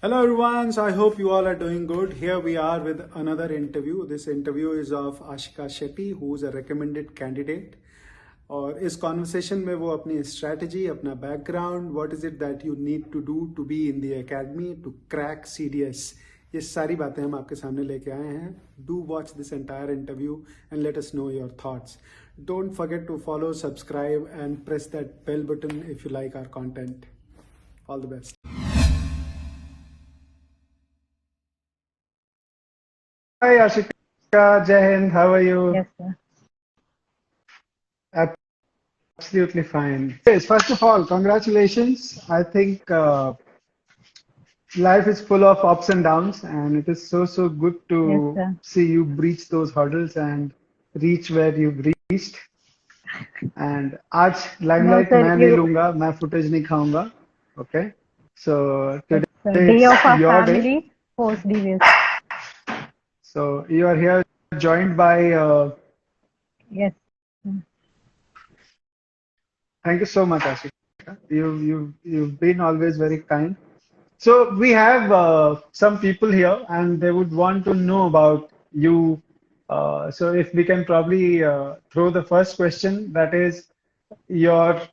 Hello everyone, so I hope you all are doing good. Here we are with another interview. This interview is of Ashika Shetty, who is a recommended candidate. और इस conversation में वो अपनी strategy, अपना background, what is it that you need to do to be in the academy to crack CDS, ये सारी बातें हम आपके सामने लेके आए हैं. Do watch this entire interview and let us know your thoughts. Don't forget to follow, subscribe and press that bell button if you like our content. All the best. Hi Ashika, Jai Hind, how are you? Yes, sir. Absolutely fine. Yes, first of all, congratulations. I think life is full of ups and downs, and it is so good to Yes, sir. see you breach those hurdles and reach where you've reached. And आज No, limelight sir, मैं नहीं you, लूंगा, मैं footage नहीं खाऊंगा. Okay. So yes, sir. today Day of it's our your day. family, post DVS. So you are here joined by. Yes. Mm. Thank you so much, Ashika. You've been always very kind. So we have some people here, and they would want to know about you. So if we can probably throw the first question, that is your Yes,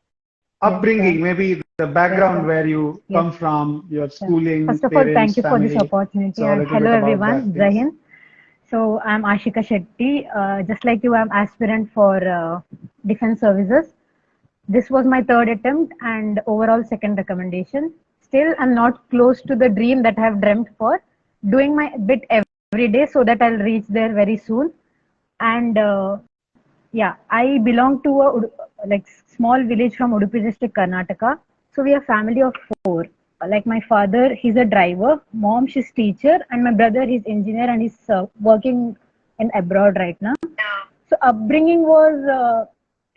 upbringing, sir. maybe the Yes, background sir. where you Yes, come from, your sir. schooling, First of all, parents, thank you for this family. opportunity So a and little hello bit about that, everyone. Jai please. Hind. So I'm Ashika Shetty. Just like you, I'm aspirant for defense services. This was my third attempt and overall second recommendation. Still, I'm not close to the dream that I have dreamt for. Doing my bit every day so that I'll reach there very soon. And yeah, I belong to a like small village from Udupi district, Karnataka. So we are family of four. Like my father, he's a driver. Mom, she's teacher, and my brother, he's engineer and he's working in abroad right now. So upbringing was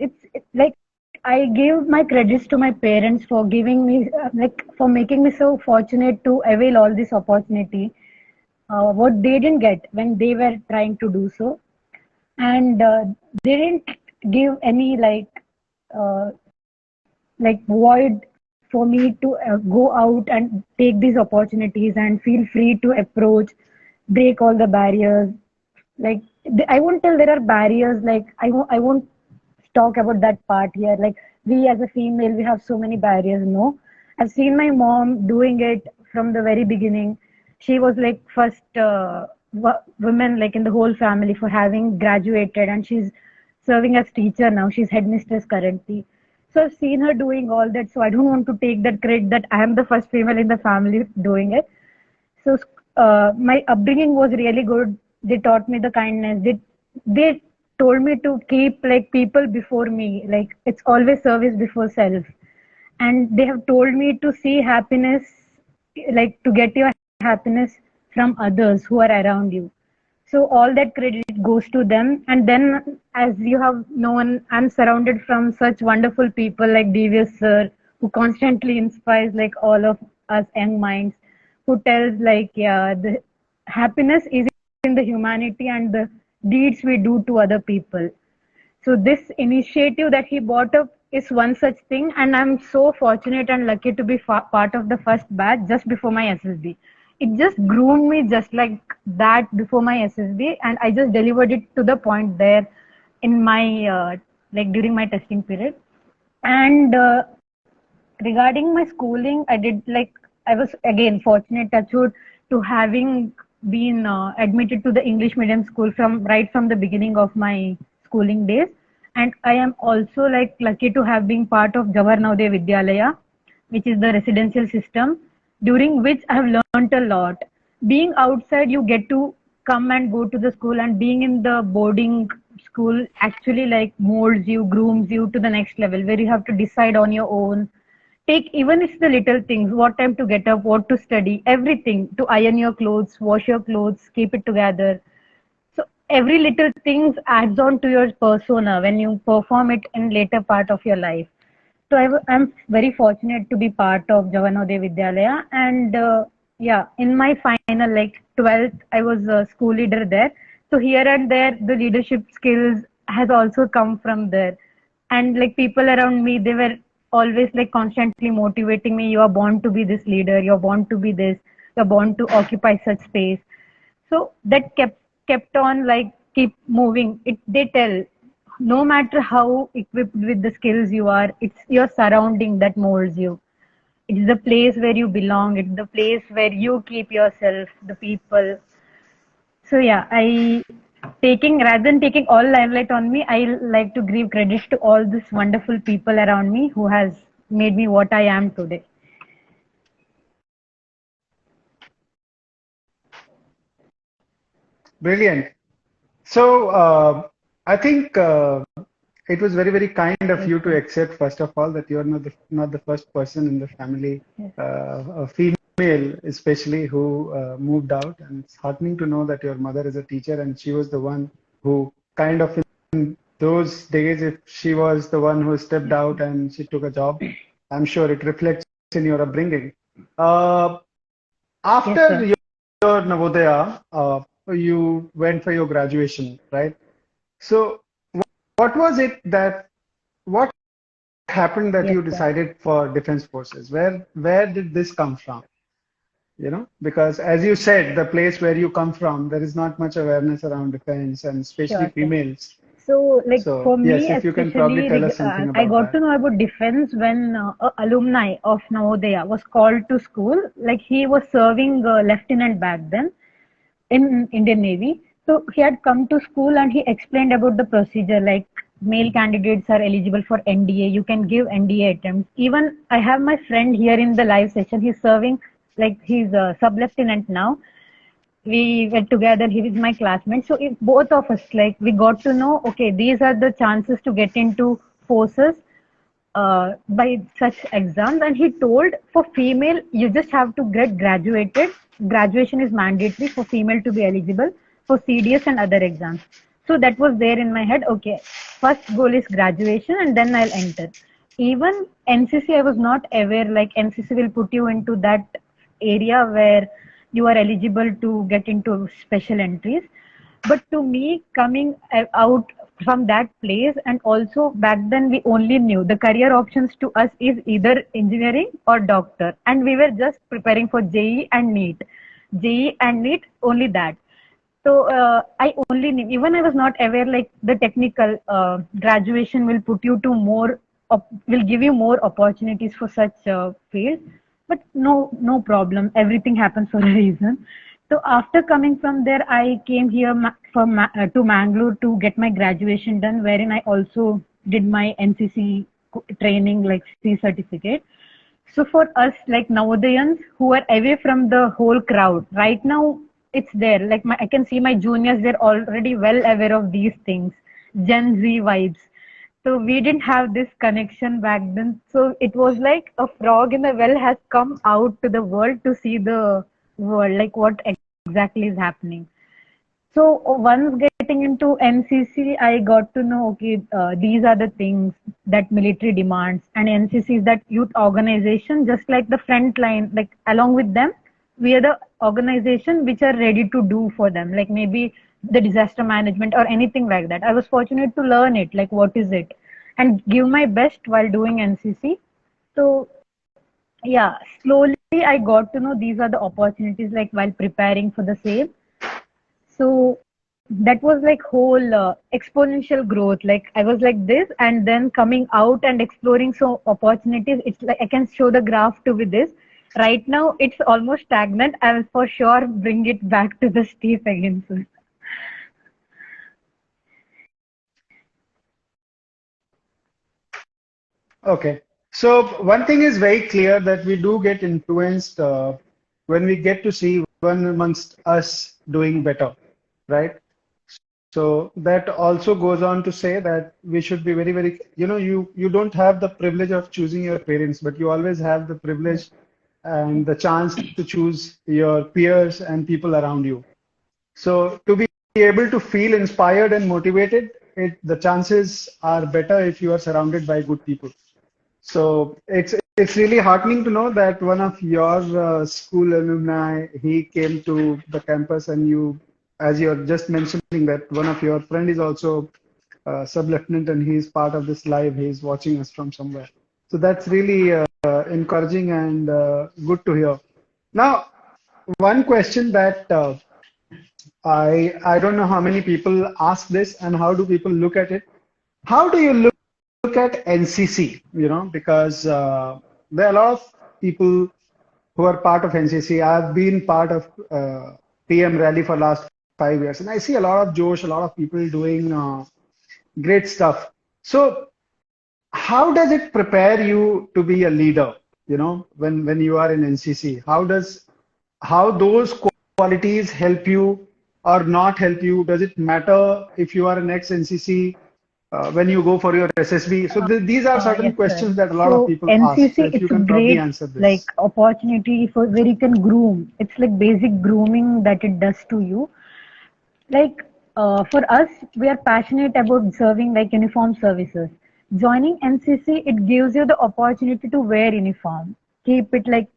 it's like I give my credits to my parents for giving me like for making me so fortunate to avail all this opportunity. What they didn't get when they were trying to do so, and they didn't give any uh, like void for me to go out and take these opportunities and feel free to approach, break all the barriers. Like I won't tell there are barriers. Like I won't talk about that part here. Like we as a female, we have so many barriers. No, I've seen my mom doing it from the very beginning. She was like first woman like in the whole family for having graduated, and she's serving as teacher now. She's headmistress currently. So I've seen her doing all that. So I don't want to take that credit that I am the first female in the family doing it. So my upbringing was really good. They taught me the kindness. They told me to keep like people before me. Like it's always service before self. And they have told me to see happiness, like to get your happiness from others who are around you. So all that credit goes to them. And then, as you have known, I'm surrounded from such wonderful people like Devious sir, who constantly inspires like all of us young minds, who tells like, yeah, the happiness is in the humanity and the deeds we do to other people. So this initiative that he brought up is one such thing, and I'm so fortunate and lucky to be part of the first batch just before my SSB. It just groomed me just like that before my SSB, and I just delivered it to the point there in my like during my testing period. And regarding my schooling, I did like I was again fortunate touchwood to having been admitted to the English medium school from right from the beginning of my schooling days, and I am also like lucky to have been part of Jawahar Navodaya Vidyalaya, which is the residential system, during which I have learnt a lot. Being outside, you get to come and go to the school, and being in the boarding school actually like molds you, grooms you to the next level where you have to decide on your own, take even if the little things, what time to get up, what to study, everything, to iron your clothes, wash your clothes, keep it together. So every little things adds on to your persona when you perform it in later part of your life. So I'm very fortunate to be part of Javanode Vidyalaya, and yeah, in my final like 12th, I was a school leader there. So here and there, the leadership skills has also come from there, and like people around me, they were always like constantly motivating me. You are born to be this leader. You're born to be this. you're born to occupy such space. So that kept on like keep moving. They tell no matter how equipped with the skills you are, it's your surrounding that molds you. It's the place where you belong. It's the place where you keep yourself, the people. So yeah, I taking rather than taking all limelight on me, I like to give credit to all these wonderful people around me who has made me what I am today. Brilliant. So I think it was very, very kind of Yes, you to sir. accept, first of all, that you're not the first person in the family, Yes, a female especially, who moved out. And it's heartening to know that your mother is a teacher and she was the one who kind of in those days, if she was the one who stepped yes, out and she took a job, I'm sure it reflects in your upbringing. Uh, yes, After sir. your Navodaya, you went for your graduation, right? So, what was it that, what happened that Yes, you sir. decided for Defense Forces? Where did this come from? Because as you said, the place where you come from, there is not much awareness around defense and especially Sure, sir. females. So, like So, for yes, me, if you can probably especially, tell us something I about got that. to know about defense when a alumni of Navodaya was called to school. Like he was serving lieutenant back then in Indian Navy. So he had come to school and he explained about the procedure. Like male candidates are eligible for NDA. You can give NDA attempts. Even I have my friend here in the live session. He's serving, like he's a sub lieutenant now. We were together. He was my classmate. So if both of us, like we got to know, okay, these are the chances to get into forces by such exams. And he told for female, you just have to get graduated. Graduation is mandatory for female to be eligible for CDS and other exams. So that was there in my head. Okay, first goal is graduation and then I'll enter. Even NCC, I was not aware like NCC will put you into that area where you are eligible to get into special entries. But to me, coming out from that place, and also back then we only knew the career options to us is either engineering or doctor, and we were just preparing for JE and NEET. JE and NEET, only that. So I only knew, even I was not aware like the technical graduation will put you to more, will give you more opportunities for such field. But no, no problem. Everything happens for a reason. So after coming from there, I came here to Mangalore to get my graduation done, wherein I also did my NCC training, like C certificate. So for us, like Navodayans who are away from the whole crowd, right now it's there. Like I can see my juniors, they're already well aware of these things, Gen Z vibes. So we didn't have this connection back then. So it was like a frog in the well has come out to the world to see the world, like what exactly is happening. So once getting into NCC, I got to know, okay, these are the things that military demands, and NCC is that youth organization, just like the front line. Like along with them, we are the organization which are ready to do for them, like maybe the disaster management or anything like that. I was fortunate to learn it, like what is it, and give my best while doing NCC. So yeah, slowly I got to know these are the opportunities, like while preparing for the same. So that was like whole exponential growth. Like I was like this, and then coming out and exploring so opportunities. It's like I can show the graph to with this. Right now, it's almost stagnant. I'll for sure bring it back to the steep again soon. Okay. So one thing is very clear that we do get influenced when we get to see one amongst us doing better, right? So that also goes on to say that we should be very, very, you don't have the privilege of choosing your parents, but you always have the Yes, privilege and the chance to choose your peers and people around you. So to be able to feel inspired and motivated, the chances are better if you are surrounded by good people. So it's really heartening to know that one of your school alumni, he came to the campus, and you, as you're just mentioning, that one of your friend is also sub-lieutenant and he's part of this live. He's watching us from somewhere. So that's really encouraging and good to hear. Now, one question that I don't know how many people ask this and how do people look at it. How do you look at NCC? You know, because there are a lot of people who are part of NCC. I've been part of PM Rally for last 5 years, and I see a lot of Josh, a lot of people doing great stuff. So, how does it prepare you to be a leader? You know, when you are in NCC, how those qualities help you or not help you? Does it matter if you are an ex-NCC when you go for your SSB? So these are certain Yes, sir. questions that a lot of So people ask. So NCC, if you it's a can probably great answer like this. opportunity for where you can groom. It's like basic grooming that it does to you. Like for us, we are passionate about serving like uniform services. Joining NCC, it gives you the opportunity to wear uniform. Keep it like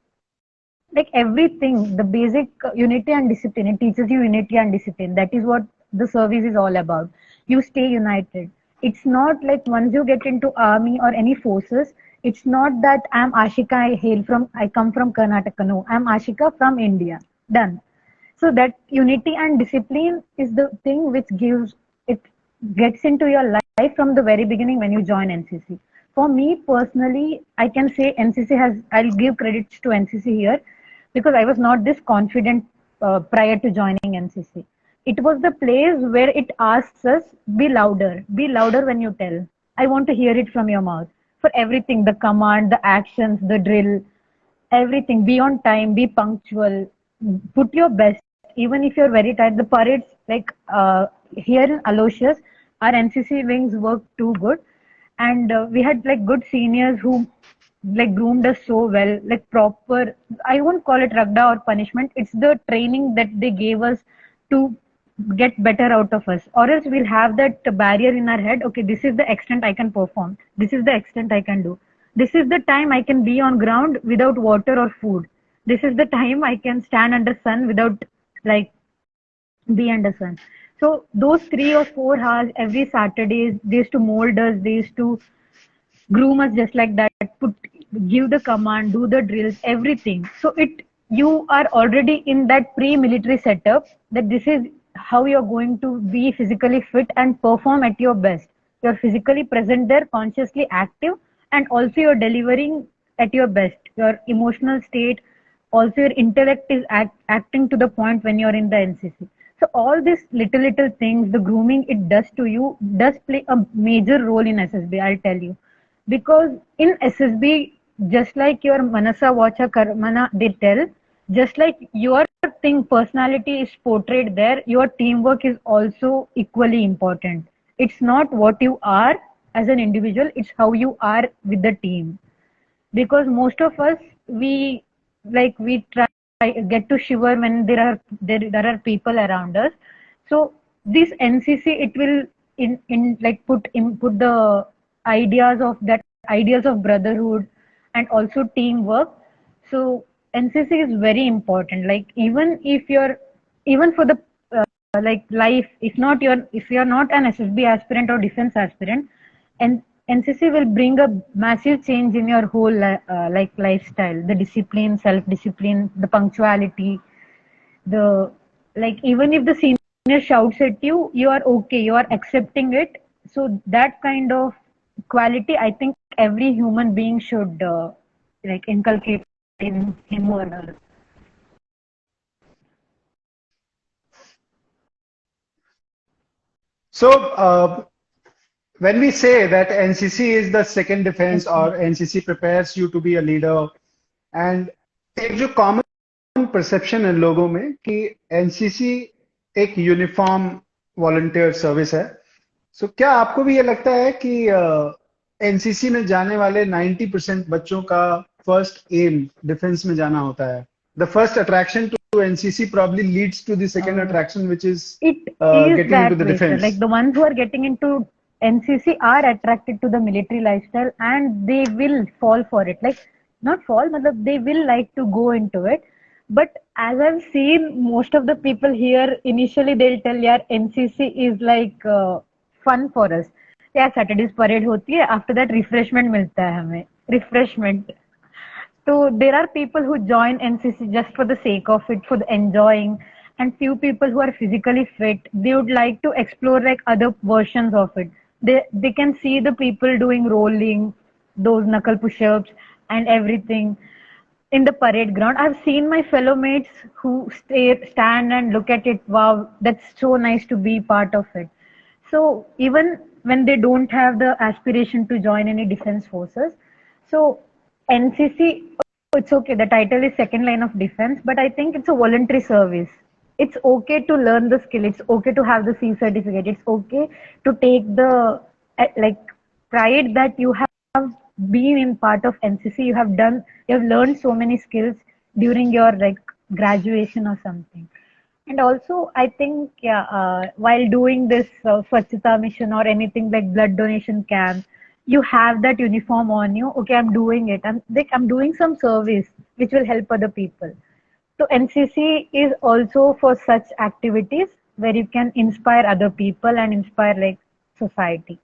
everything, the basic unity and discipline. It teaches you unity and discipline. That is what the service is all about. You stay united. It's not like once you get into army or any forces, it's not that I'm Ashika, I come from Karnataka. No, I'm Ashika from India. Done. So that unity and discipline is the thing which gives it gets into your life from the very beginning when you join NCC. For me personally, I can say NCC has, I'll give credits to NCC here because I was not this confident prior to joining NCC. It was the place where it asks us, be louder when you tell. I want to hear it from your mouth. For everything, the command, the actions, the drill, everything. Be on time, be punctual, put your best. Even if you're very tired, the parades, like here in Aloysius, our NCC wings work too good. And we had like good seniors who like groomed us so well, like proper. I won't call it ragda or punishment. It's the training that they gave us to get better out of us, or else we'll have that barrier in our head. Okay, this is the extent I can perform. This is the extent I can do. This is the time I can be on ground without water or food. This is the time I can stand under sun without like be under sun. So those 3 or 4 hours every Saturdays, they used to mold us. They used to groom us just like that, give the command, do the drills, everything. So it you are already in that pre-military setup that this is how you're going to be physically fit and perform at your best. You're physically present there, consciously active, and also you're delivering at your best. Your emotional state, also your intellect is acting to the point when you're in the NCC. So all these little things, the grooming it does to you does play a major role in SSB, I'll tell you. Because in SSB, just like your Manasa Vacha Karmana, they tell, just like your thing, personality is portrayed there, your teamwork is also equally important. It's not what you are as an individual, it's how you are with the team. Because most of us, we try get to shiver when there are people around us. So this NCC, it will in like put the ideas of brotherhood and also teamwork. So NCC is very important. Like even for the like life, if you're not an SSB aspirant or defense aspirant, and NCC will bring a massive change in your whole like lifestyle, the discipline, self discipline, the punctuality, the like even if the senior shouts at you, you are okay, you are accepting it. So that kind of quality, I think every human being should like inculcate in him or her. So when we say that NCC is the second Yes, defense sir. or NCC prepares you to be a leader, and एक जो common perception है लोगों में कि NCC एक uniform volunteer service है. सो क्या आपको भी ये लगता है कि एनसीसी में जाने वाले 90% बच्चों का फर्स्ट एम डिफेंस में जाना होता है? The first attraction to NCC probably leads to the second Uh, attraction, which is It is getting into that the way, sir. defense. Like the ones who are getting into NCC are attracted to the military lifestyle and they will fall for it. Like, not fall, but they will like to go into it. But as I've seen, most of the people here initially they'll tell, yeah, NCC is like fun for us. Yeah, Saturday's parade होती है. After that, refreshment मिलता है हमें. Refreshment. So there are people who join NCC just for the sake of it, for the enjoying, and few people who are physically fit. They would like to explore like other versions of it. They can see the people doing rolling, those knuckle push-ups and everything in the parade ground. I've seen my fellow mates who stand and look at it. Wow, that's so nice to be part of it. So even when they don't have the aspiration to join any defense forces, so NCC, it's okay. The title is second line of defense, but I think it's a voluntary service. It's okay to learn the skill. It's okay to have the C certificate. It's okay to take the like pride that you have been in part of NCC. You have learned so many skills during your like graduation or something. And also, I think, yeah, while doing this Swachhata mission or anything like blood donation camp, you have that uniform on you. Okay, I'm doing it. I'm doing some service which will help other people. So NCC is also for such activities where you can inspire other people and inspire like society.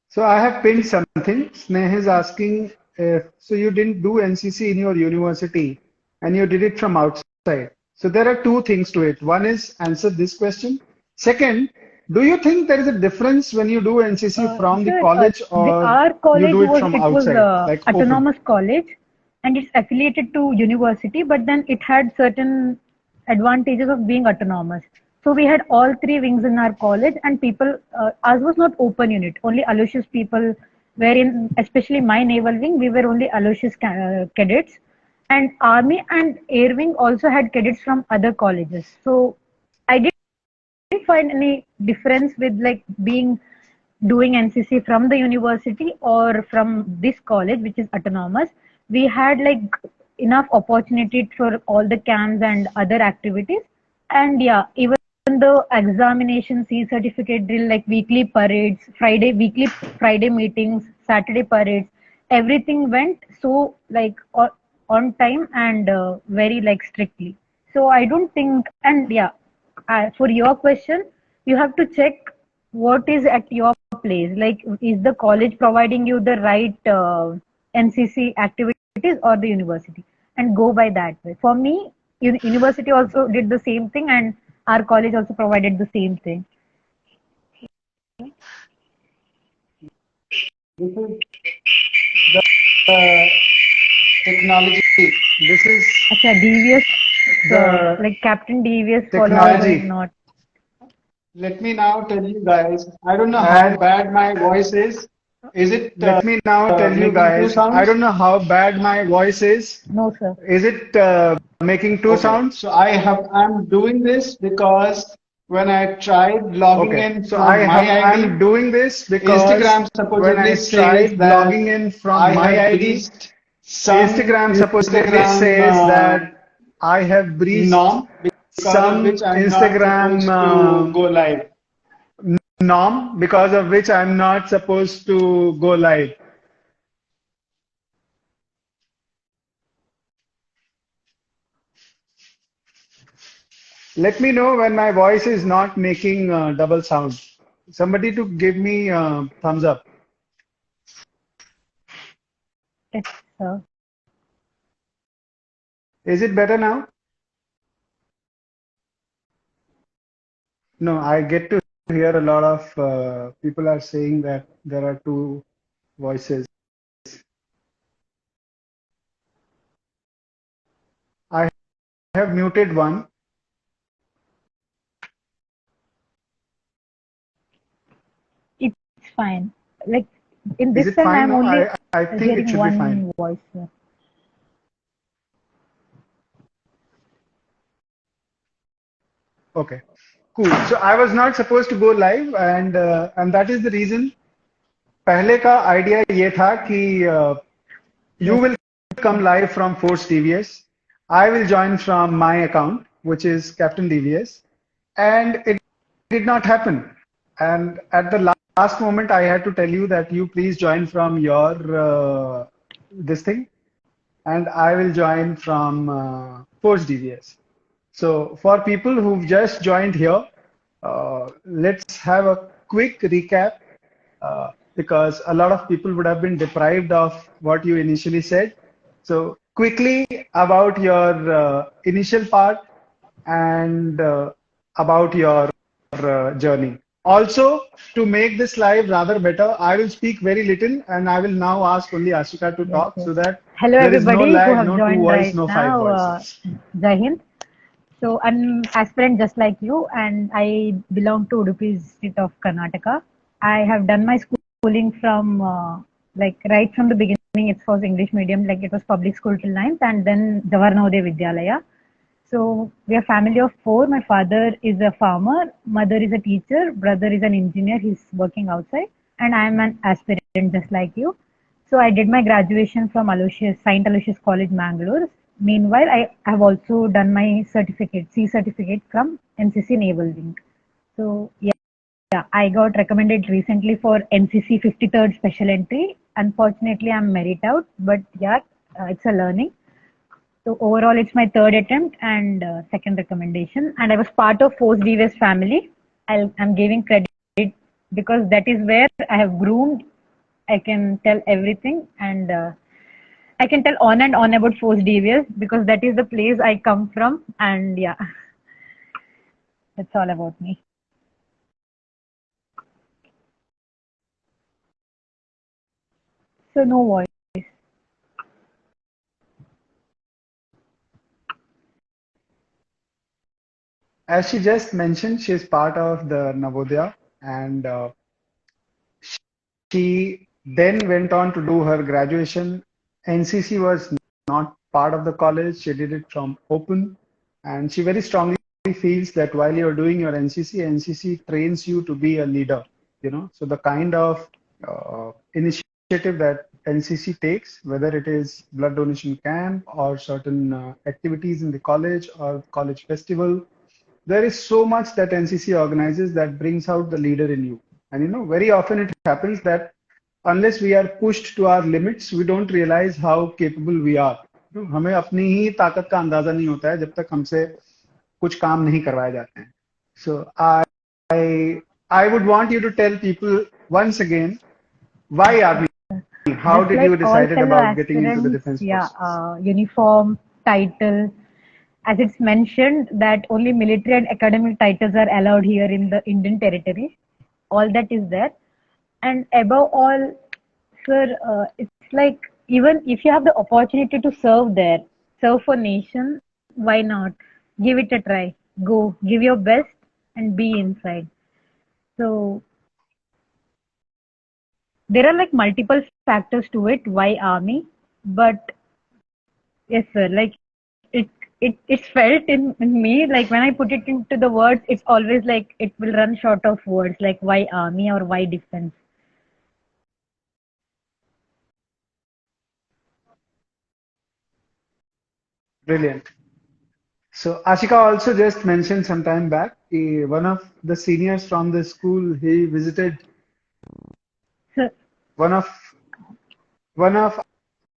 So I have pinned something. Sneh is asking, so you didn't do NCC in your university and you did it from outside. So there are two things to it. One is answer this question. Second, do you think there is a difference when you do NCC from the Sir, college or our you college do it was from it was outside, like open? autonomous college, and it's affiliated to university, but then it had certain advantages of being autonomous. So we had all three wings in our college, and people, ours was not open unit. Only Aloysius people were in, especially my naval wing. We were only Aloysius cadets, and army and air wing also had cadets from other colleges. So I didn't find any difference with like being doing NCC from the university or from this college, which is autonomous. We had like enough opportunity for all the camps and other activities. And yeah, even the examination, C certificate drill, like weekly parades, weekly Friday meetings, Saturday parades, everything went so like on time and very like strictly. So I don't think, and yeah, for your question, you have to check what is at your place. Like, is the college providing you the right NCC activities or the university? And go by that way. For me, university also did the same thing, and our college also provided the same thing. This is the technology. This is Acha, devious, the like Captain devious followers are technology. not. Let me now tell you guys, I don't know how And bad my voice is. Is it let me now tell you making two guys, I sounds? don't know how bad my voice is. No, sir. Is it making two Okay, sounds? so I'm doing this because when I tried logging Okay. in So from my I'm ID, doing this because Instagram when supposedly I says tried that logging in from I my have ID, breached some Instagram supposedly Instagram says that I have breached norm because of which some I'm not Instagram supposed to go live. norm because of which I'm not supposed to go live. Let me know when my voice is not making double sound. Somebody to give me thumbs up. Yes, sir. Is it better now? No, I get to hear a lot of people are saying that there are two voices. I have muted one. It's fine. Like in Is this it time, fine I'm now? only I think it hearing should be fine. one voice, sir. Okay, cool. So I was not supposed to go live, and that is the reason. पहले का idea ये था कि you Yes, will come live from Force DVS. I will join from my account, which is Captain DVS, and it did not happen. And at the last moment, I had to tell you that you please join from your this thing, and I will join from Force DVS. So for people who've just joined here, let's have a quick recap because a lot of people would have been deprived of what you initially said. So quickly about your initial part and about your journey. Also, to make this live rather better, I will speak very little and I will now ask only Ashika to Yes, talk yes. so that Hello, there is no everybody who lag, have no two joined voice, right no five now. voices. Jai Hind. So I'm aspirant just like you, and I belong to Udupi state of Karnataka. I have done my schooling from like right from the beginning. It was English medium, like it was public school till ninth, and then Jawahar Navodaya Vidyalaya. So we are family of four. My father is a farmer, mother is a teacher, brother is an engineer. He's working outside, and I am an aspirant just like you. So I did my graduation from Aloysius, Saint Aloysius College, Mangalore. Meanwhile, I have also done my certificate, C certificate from NCC Naval Wing. So yeah, I got recommended recently for NCC 53rd Special Entry. Unfortunately, I'm merit out, but yeah, it's a learning. So overall, it's my third attempt and second recommendation. And I was part of Force DVS family. I'm giving credit because that is where I have groomed. I can tell everything and I can tell on and on about Force DVS because that is the place I come from. And yeah, that's all about me. So no voice. As she just mentioned, she is part of the Navodaya and she then went on to do her graduation. NCC was not part of the college. She did it from open. And she very strongly feels that while you're doing your NCC, NCC trains you to be a leader. So the kind of initiative that NCC takes, whether it is blood donation camp or certain activities in the college or college festival, there is so much that NCC organizes that brings out the leader in you. And very often it happens that unless we are pushed to our limits, we don't realize how capable we are. हमें अपनी ही ताकत का अंदाजा नहीं होता है जब तक हमसे कुछ काम नहीं करवाए जाते हैं. So I would want you to tell people once again why army? How Just did like you all decided fellow about getting into the aspirants, defense yeah, forces? uniform, title, as it's mentioned that only military and academic titles are allowed here in the Indian territory. All that is there. And above all, sir, it's like even if you have the opportunity to serve there, serve for nation, why not? Give it a try. Go, give your best and be inside. So there are like multiple factors to it. Why army? But yes, sir. Like it, it's felt in me. Like when I put it into the words, it's always like it will run short of words. Like why army or why defense? Brilliant. So Ashika also just mentioned some time back, one of the seniors from the school, he visited So one of one of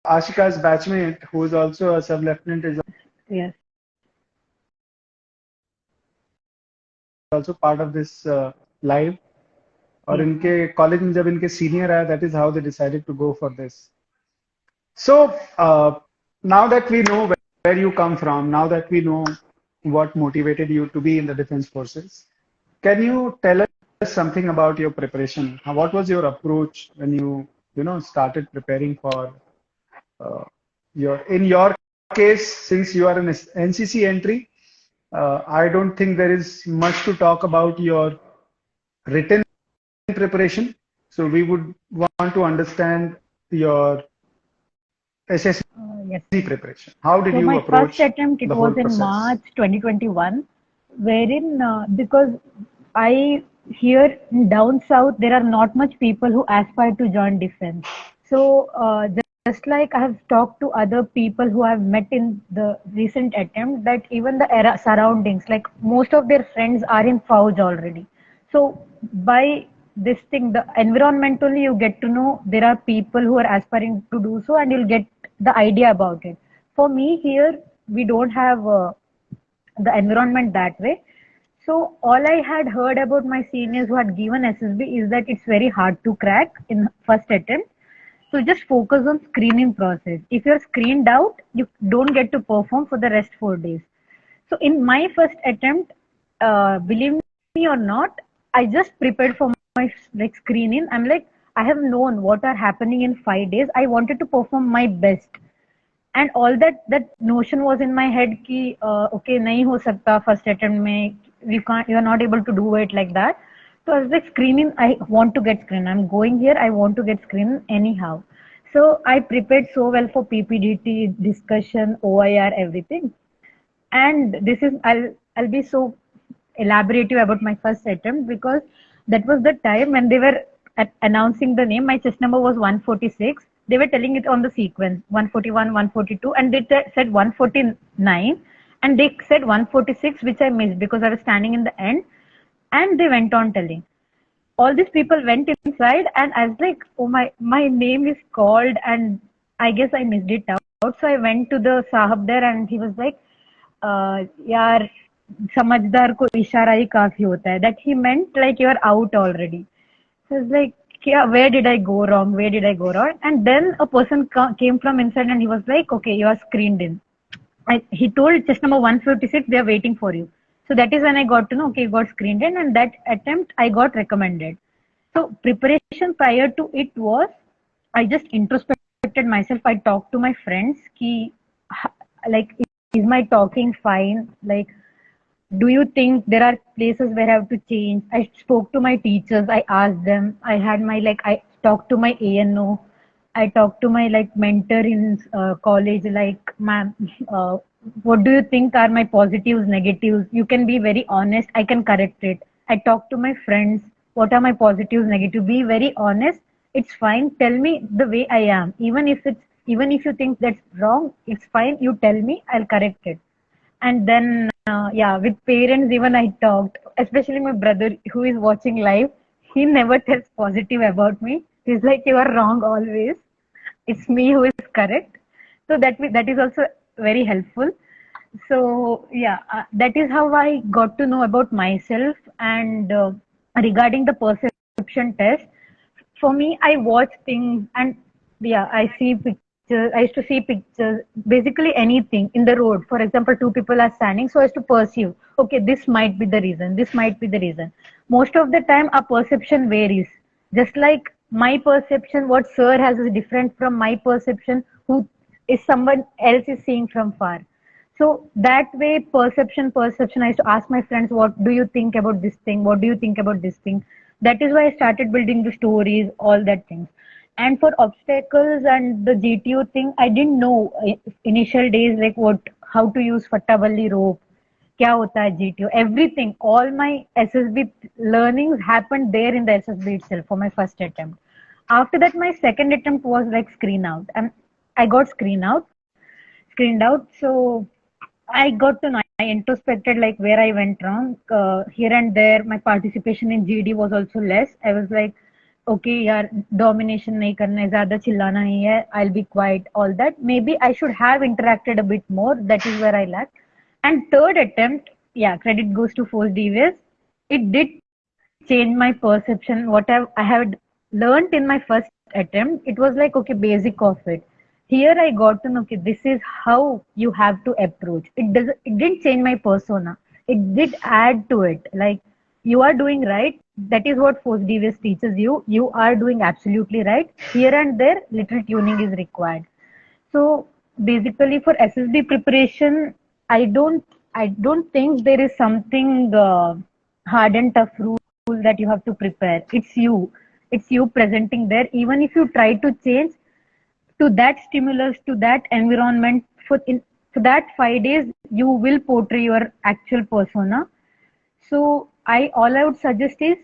Ashika's batchmate, who is also a sub-lieutenant, is yes, also part of this live. और yes, इनके college में जब इनके senior आया, that is how they decided to go for this. So now that we know where you come from, now that we know what motivated you to be in the defense forces, can you tell us something about your preparation? What was your approach when you started preparing for in your case, since you are an NCC entry, I don't think there is much to talk about your written preparation. So we would want to understand your yes. SSB preparation. How did So you my first approach attempt it the whole was in process? March 2021, wherein because I here down south there are not much people who aspire to join defense. So just like I have talked to other people who I have met in the recent attempt, that even the era surroundings, like most of their friends are in Fauj already. So by this thing, the environmentally you get to know there are people who are aspiring to do so, and you'll get the idea about it. For me here, we don't have the environment that way. So all I had heard about my seniors who had given SSB is that it's very hard to crack in first attempt. So just focus on screening process. If you're screened out, you don't get to perform for the rest 4 days. So in my first attempt, believe me or not, I just prepared for my like screening. I'm like, I have known what are happening in 5 days. I wanted to perform my best, and all that notion was in my head कि okay नहीं हो सकता first attempt में, you are not able to do it like that. So I was like screening, I want to get screened, I'm going here, I want to get screened anyhow. So I prepared so well for PPDT discussion, OIR, everything. And this is, I'll be so elaborative about my first attempt because that was the time when they were announcing the name. My chest number was 146. They were telling it on the sequence 141, 142, and they said 149, and they said 146, which I missed because I was standing in the end. And they went on telling. All these people went inside, and I was like, oh my name is called, and I guess I missed it out. So I went to the Sahab there, and he was like, यार समझदार को इशारा ही काफी होता है. That he meant like you are out already. So I was like, yeah, where did I go wrong? Where did I go wrong? And then a person came from inside and he was like, okay, you are screened in. He told chest number 156, they are waiting for you. So that is when I got to know, okay, you got screened in, and that attempt I got recommended. So preparation prior to it was, I just introspected myself. I talked to my friends, ki, like, is my talking fine? Like, do you think there are places where I have to change? I spoke to my teachers. I asked them. I had my I talked to my ANO. I talked to my mentor in college. Like, ma'am, what do you think are my positives, negatives? You can be very honest. I can correct it. I talked to my friends. What are my positives, negatives? Be very honest. It's fine. Tell me the way I am. Even if you think that's wrong, it's fine. You tell me. I'll correct it. And then, yeah, with parents, even I talked, especially my brother who is watching live. He never tells positive about me. He's like, you are wrong always. It's me who is correct. So that is also very helpful. So yeah, that is how I got to know about myself. And regarding the perception test, for me, I watch things, and yeah, I see pictures. I used to see pictures, basically anything in the road. For example, two people are standing, so as to perceive, okay, this might be the reason, this might be the reason. Most of the time, our perception varies. Just like my perception, what sir has is different from my perception, who is someone else is seeing from far. So that way, perception. I used to ask my friends, what do you think about this thing? What do you think about this thing? That is why I started building the stories, all that things. And for obstacles and the GTO thing, I didn't know initial days like how to use fattaballi rope, क्या होता है GTO, everything. All my SSB learnings happened there in the SSB itself for my first attempt. After that, my second attempt was like screen out, and I got screened out. So I got to know, I introspected like where I went wrong. Here and there, my participation in GD was also less. I was like, okay, यार domination नहीं करना है, ज़्यादा चिल्लाना नहीं है, I'll be quiet, all that. Maybe I should have interacted a bit more. That is where I lacked. And third attempt, yeah, credit goes to Force Devious. It did change my perception. What I had learned in my first attempt, it was like, okay, basic of it. Here I got to know, okay, this is how you have to approach. It didn't change my persona. It did add to it. Like, you are doing right. That is what Force Devious teaches you. You are doing absolutely right. Here and there, little tuning is required. So basically, for SSB preparation, I don't think there is something hard and tough rule that you have to prepare. It's you presenting there. Even if you try to change to that stimulus, to that environment, for that 5 days, you will portray your actual persona. So all I would suggest is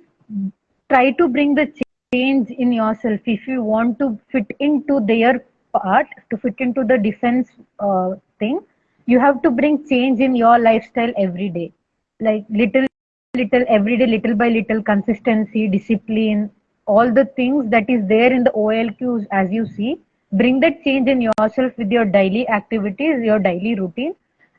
try to bring the change in yourself. If you want to fit into their part, to fit into the defense thing, you have to bring change in your lifestyle every day. Like little every day, little by little, consistency, discipline, all the things that is there in the OLQs as you see. Bring that change in yourself with your daily activities, your daily routine.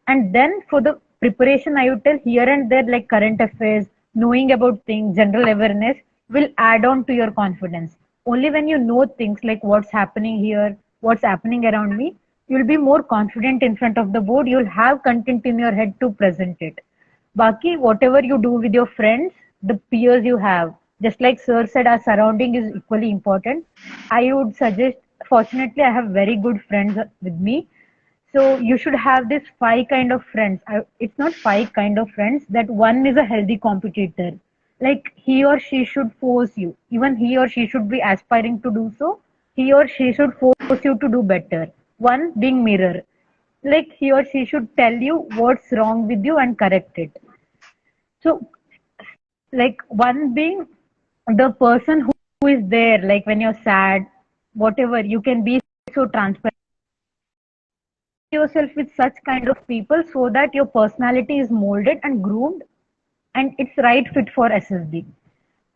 And then for the preparation, I would tell, here and there, like current affairs, knowing about things, general awareness will add on to your confidence. Only when you know things like what's happening here, what's happening around me, you'll be more confident in front of the board. You'll have content in your head to present it. Baki, whatever you do with your friends, the peers you have, just like Sir said, our surrounding is equally important. I would suggest, fortunately, I have very good friends with me. So you should have this five kind of friends. It's not five kind of friends. That one is a healthy competitor. Like he or she should force you. Even he or she should be aspiring to do so. He or she should force you to do better. One being mirror. Like he or she should tell you what's wrong with you and correct it. So like one being the person who is there, like when you're sad, whatever, you can be so transparent yourself with such kind of people so that your personality is molded and groomed and it's right fit for SSB.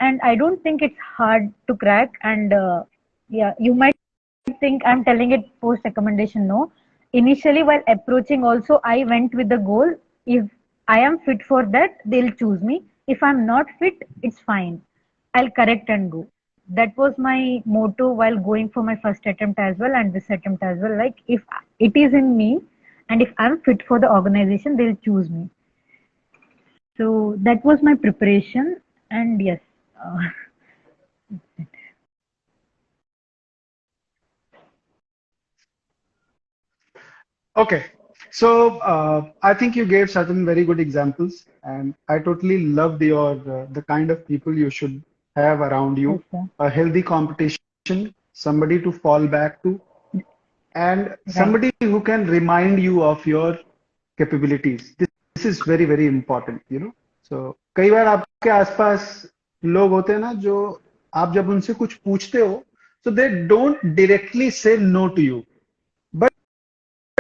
And I don't think it's hard to crack. And yeah, you might think I'm telling it post recommendation. No, initially while approaching also I went with the goal, if I am fit for that they'll choose me, if I'm not fit it's fine, I'll correct and go. That was my motto while going for my first attempt as well and this attempt as well. Like if it is in me and if I'm fit for the organization they'll choose me. So that was my preparation. And yes, uh, Okay. So I think you gave certain very good examples, and I totally loved your the kind of people you should have around yes, you. sir. A healthy competition, somebody to fall back to, and Right. somebody who can remind you of your capabilities. This is very very important, you know. So कई बार आपके आसपास लोग होते हैं ना जो आप जब उनसे कुछ पूछते हो, so they don't directly say no to you, but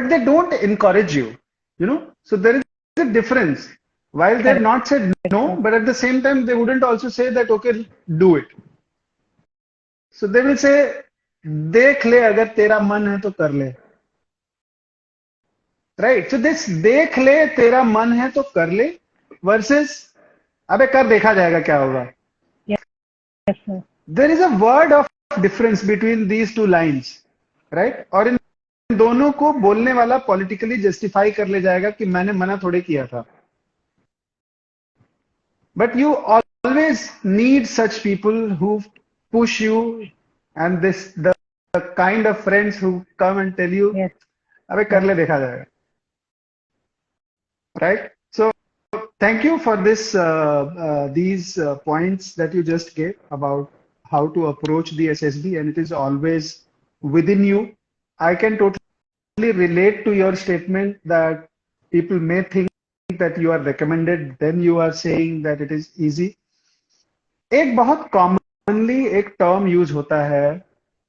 they don't encourage you, you know. So there is a difference. While they've Correct. not said no, but at the same time they wouldn't also say that okay, do it. So they will say देख ले अगर तेरा मन है तो कर ले. Right. So this देख ले तेरा मन है तो कर ले versus अबे कर देखा जाएगा क्या होगा. Yes, yes, sir. There is a word of difference between these two lines, right? और इन दोनों को बोलने वाला पॉलिटिकली जस्टिफाई कर ले जाएगा कि मैंने मना थोड़े किया था. But you always need such people who push you, and the kind of friends who come and tell you, Yes, अबे कर right. ले देखा जाएगा. Right? So thank you for these points that you just gave about how to approach the SSB, and it is always within you. I can totally relate to your statement that people may think that you are recommended, then you are saying that it is easy. एक बहुत commonly एक term use होता है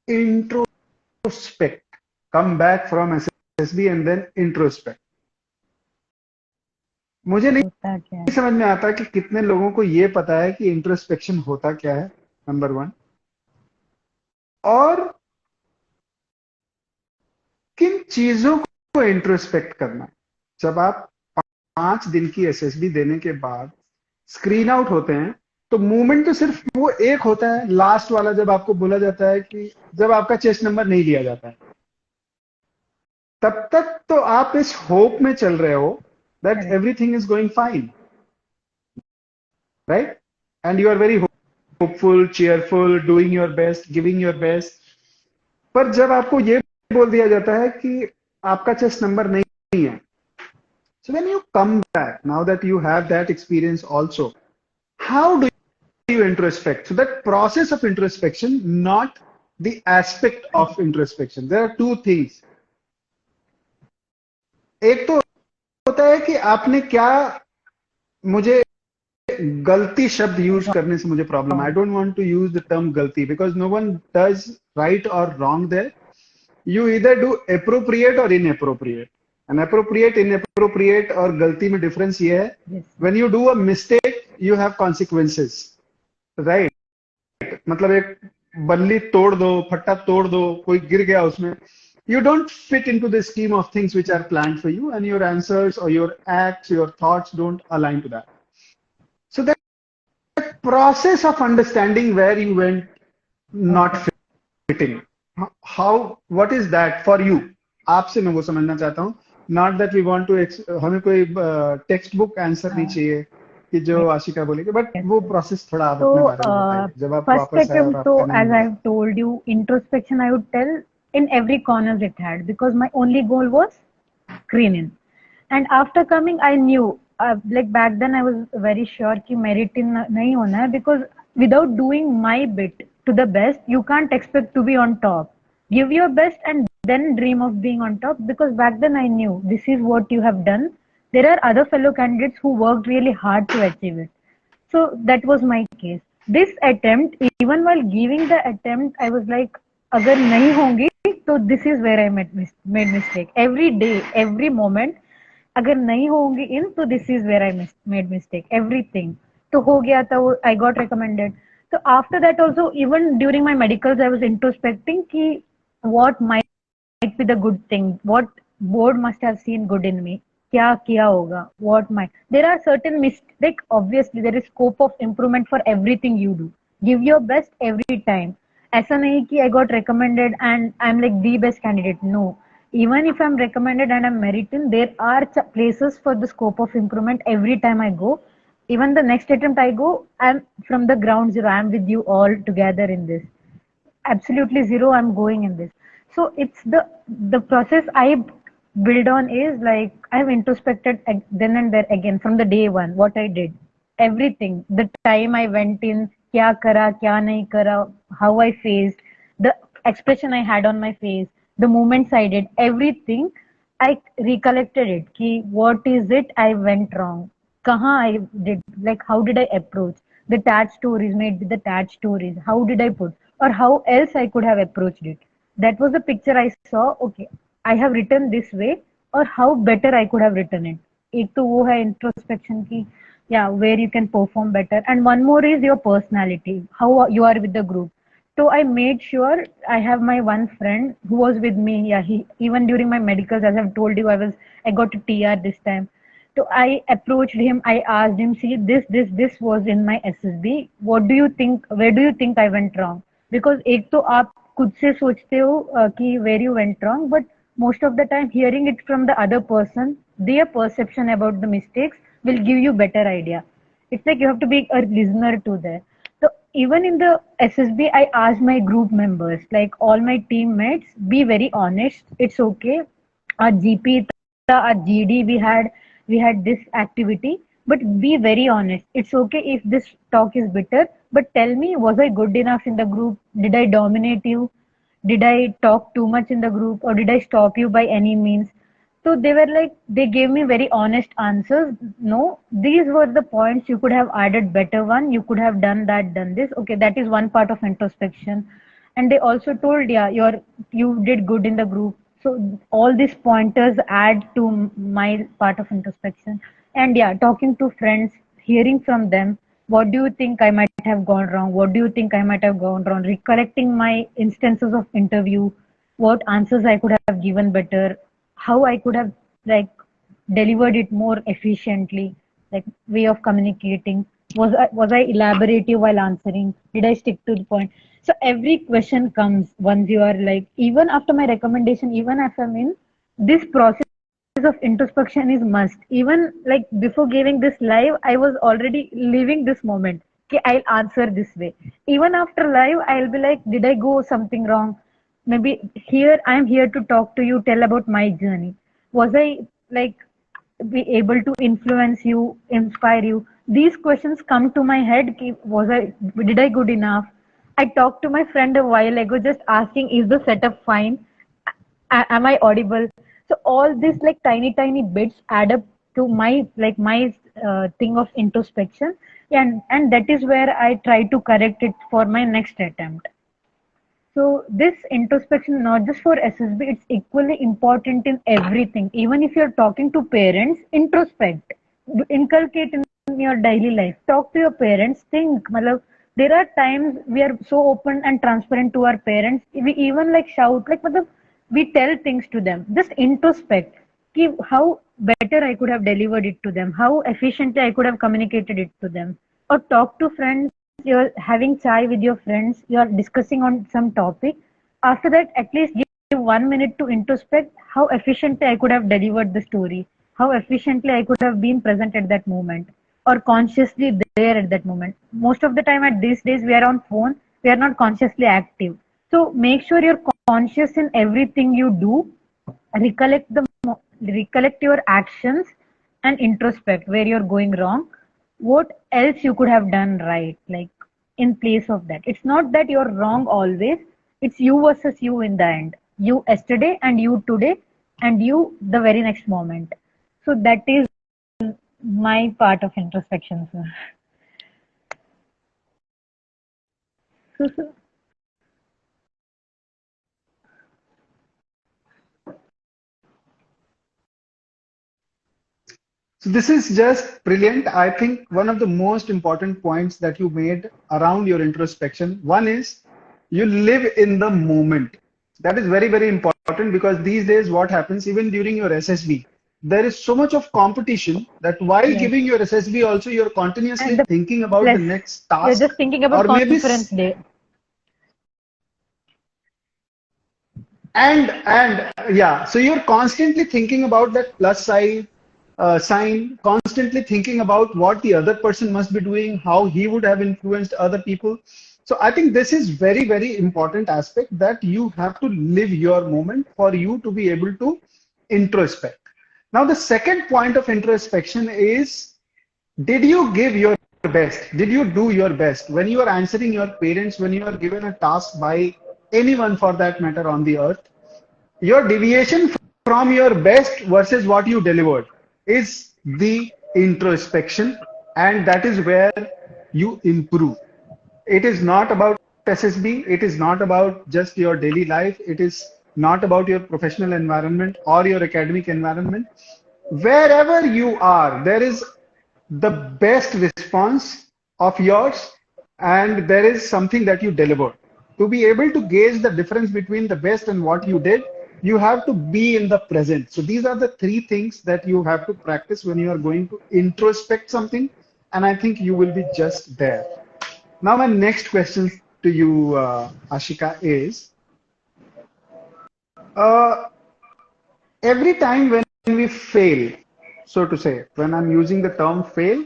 introspect, come back from SSB and then introspect. मुझे होता क्या है? नहीं समझ में आता कि कितने लोगों को ये पता है कि इंट्रोस्पेक्शन होता क्या है, नंबर वन, और किन चीजों को इंट्रोस्पेक्ट करना है. जब आप 5 दिन की एसएसबी देने के बाद स्क्रीन आउट होते हैं तो मूवमेंट तो सिर्फ वो एक होता है, लास्ट वाला, जब आपको बोला जाता है कि जब आपका चेस्ट नंबर नहीं लिया जाता है, तब तक तो आप इस होप में चल रहे हो that Correct. everything is going fine, right? And you are very hopeful, cheerful, doing your best, giving your best. पर जब आपको ये बोल दिया जाता है कि आपका चेस्ट नंबर नहीं है, so when you come back, now that you have that experience also, how do you introspect? So that process of introspection, not the aspect of introspection. There are two things. एक तो होता है कि आपने क्या, मुझे गलती शब्द यूज करने से मुझे problem. I don't want to use the term गलती because no one does right और wrong there. You either do appropriate और इनअप्रोप्रिएट. एंड अप्रोप्रिएट, इनअप्रोप्रिएट और गलती में डिफरेंस ये है, Yes. When you do a mistake you have consequences, right? मतलब एक बल्ली तोड़ दो, फट्टा तोड़ दो, कोई गिर गया उसमें, You don't fit into the scheme of things which are planned for you, and your answers or your acts, your thoughts don't align to that. So that process of understanding where you went not Okay. fitting, how, what is that for you? आपसे मैं वो समझना चाहता हूँ. Not that we want to हमें कोई text book answer नहीं Uh, चाहिए कि जो आशिका बोलेगी, बट yes, वो yes. प्रोसेस थोड़ा आप अपने So, बारे में बताइए जब आप first वापस आए और attempt, आपका so नहीं as मिला. I've told you, introspection I would tell in every corner it had because my only goal was screening. And after coming, I knew, like back then, I was very sure कि merit in नहीं होना है because without doing my bit to the best, you can't expect to be on top. Give your best and then dream of being on top because back then I knew this is what you have done. There are other fellow candidates who worked really hard to achieve it. So that was my case. This attempt, even while giving the attempt, I was like, अगर नहीं होंगी, तो this is where I made mistake. Every day, every moment, अगर नहीं होंगी in, तो this is where I made mistake. Everything. तो हो गया था वो, I got recommended. So after that also, even during my medicals, I was introspecting कि what might be the good thing, what board must have seen good in me, क्या किया होगा, what might. There are certain like obviously there is scope of improvement for everything you do. Give your best every time. ऐसा नहीं कि I got recommended and I'm like the best candidate. No. Even if I'm recommended and I'm meriting, there are places for the scope of improvement every time I go. Even the next attempt I go, I'm from the ground zero. I'm with you all together in this. Absolutely zero, I'm going in this. So it's the process I build on is like I've introspected then and there again from the day one what I did, everything, the time I went in, kya kara kya nahi kara, how I faced, the expression I had on my face, the movements I did, everything I recollected it ki what is it I went wrong, kahan I did, like how did I approach the tad stories, made with the tad stories, how did I put, or how else I could have approached it. That was the picture I saw. Okay, I have written this way, or how better I could have written it. एक तो वो है introspection की, yeah, where you can perform better, and one more is your personality, how you are with the group. So I made sure I have my one friend who was with me. Yeah, he even during my medicals, as I've told you, I got a TR this time. So I approached him. I asked him, see, this was in my SSB. What do you think? Where do you think I went wrong? Because एक तो आप खुद से सोचते हो कि where you went wrong, but most of the time hearing it from the other person, their perception about the mistakes will give you better idea. It's like you have to be a listener to that. So even in the SSB, I asked my group members, like all my teammates, be very honest. It's okay. Our GP, our GD, we had this activity, but be very honest. It's okay if this talk is bitter, but tell me, was I good enough in the group? Did I dominate you? Did I talk too much in the group, or did I stop you by any means? So they were like, they gave me very honest answers. No, these were the points you could have added better one. You could have done that, done this. Okay, that is one part of introspection. And they also told, yeah, you did good in the group. So all these pointers add to my part of introspection. And yeah, talking to friends, hearing from them, what do you think I might have gone wrong? What do you think I might have gone wrong? Recollecting my instances of interview, what answers I could have given better, how I could have like delivered it more efficiently, like way of communicating. Was I elaborative while answering? Did I stick to the point? So every question comes once you are like, even after my recommendation, even if I'm in, this process of introspection is must. Even like before giving this live, I was already living this moment. Okay, I'll answer this way. Even after live, I'll be like, did I go something wrong? Maybe here I'm here to talk to you, tell about my journey. Was I like be able to influence you, inspire you? These questions come to my head. Was I, did I good enough? I talked to my friend a while ago, just asking, is the setup fine? Am I audible? So all this like tiny bits add up to my thing of introspection, and that is where I try to correct it for my next attempt. So this introspection, not just for SSB, it's equally important in everything. Even if you're talking to parents, introspect, inculcate in your daily life. Talk to your parents. Think, matlab, there are times we are so open and transparent to our parents. We even like shout, like, matlab, we tell things to them. Just introspect. How better I could have delivered it to them, how efficiently I could have communicated it to them. Or talk to friends, you're having chai with your friends, you're discussing on some topic. After that, at least give 1 minute to introspect how efficiently I could have delivered the story, how efficiently I could have been present at that moment, or consciously there at that moment. Most of the time at these days, we are on phone, we are not consciously active. So make sure you're conscious in everything you do, recollect your actions and introspect where you're going wrong, what else you could have done right, like in place of that. It's not that you're wrong always, it's you versus you in the end, you yesterday and you today and you the very next moment. So that is my part of introspection, sir. So, So this is just brilliant. I think one of the most important points that you made around your introspection, one is you live in the moment. That is very, very important because these days what happens, even during your SSB, there is so much of competition that while yes, giving your SSB also you're and continuously the thinking about the plus next you're task just thinking about or maybe conference day. and yeah, so you're constantly thinking about that plus sign, constantly thinking about what the other person must be doing, how he would have influenced other people. So I think this is very, very important aspect that you have to live your moment for you to be able to introspect. Now, the second point of introspection is, did you give your best? Did you do your best? When you are answering your parents, when you are given a task by anyone for that matter on the earth, your deviation from your best versus what you delivered is the introspection, and that is where you improve. It is not about SSB, it is not about just your daily life, it is not about your professional environment or your academic environment. Wherever you are, there is the best response of yours, and there is something that you delivered. To be able to gauge the difference between the best and what you did, you have to be in the present. So these are the three things that you have to practice when you are going to introspect something, and I think you will be just there. Now, my next question to you, Ashika, is uh, every time when we fail, so to say, when I'm using the term fail,